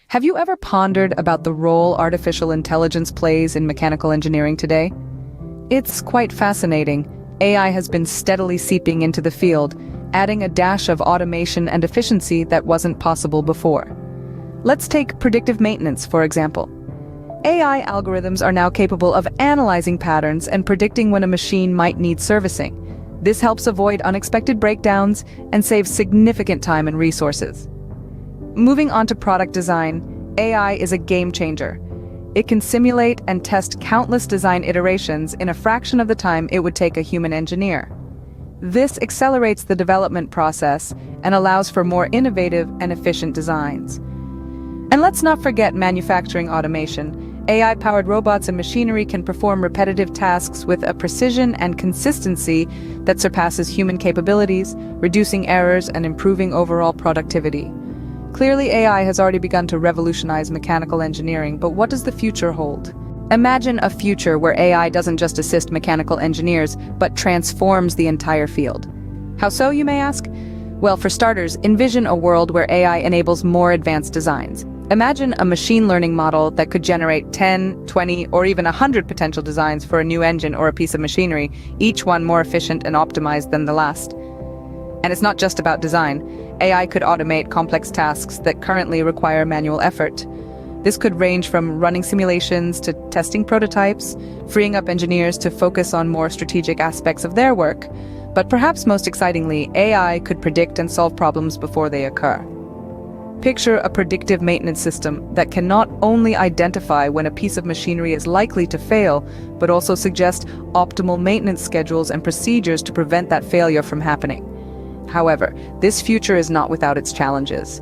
Have you ever pondered about the role artificial intelligence plays in mechanical engineering today? It's quite fascinating. AI has been steadily seeping into the field, adding a dash of automation and efficiency that wasn't possible before. Let's take predictive maintenance, for example. AI algorithms are now capable of analyzing patterns and predicting when a machine might need servicing. This helps avoid unexpected breakdowns and saves significant time and resources. Moving on to product design, AI is a game changer. It can simulate and test countless design iterations in a fraction of the time it would take a human engineer. This accelerates the development process and allows for more innovative and efficient designs. And let's not forget manufacturing automation. AI-powered robots and machinery can perform repetitive tasks with a precision and consistency that surpasses human capabilities, reducing errors and improving overall productivity. Clearly, AI has already begun to revolutionize mechanical engineering, but what does the future hold? Imagine a future where AI doesn't just assist mechanical engineers, but transforms the entire field. How so, you may ask? Well, for starters, envision a world where AI enables more advanced designs. Imagine a machine learning model that could generate 10, 20, or even 100 potential designs for a new engine or a piece of machinery, each one more efficient and optimized than the last. And it's not just about design. AI could automate complex tasks that currently require manual effort. This could range from running simulations to testing prototypes, freeing up engineers to focus on more strategic aspects of their work. But perhaps most excitingly, AI could predict and solve problems before they occur. Picture a predictive maintenance system that can not only identify when a piece of machinery is likely to fail, but also suggest optimal maintenance schedules and procedures to prevent that failure from happening. However, this future is not without its challenges.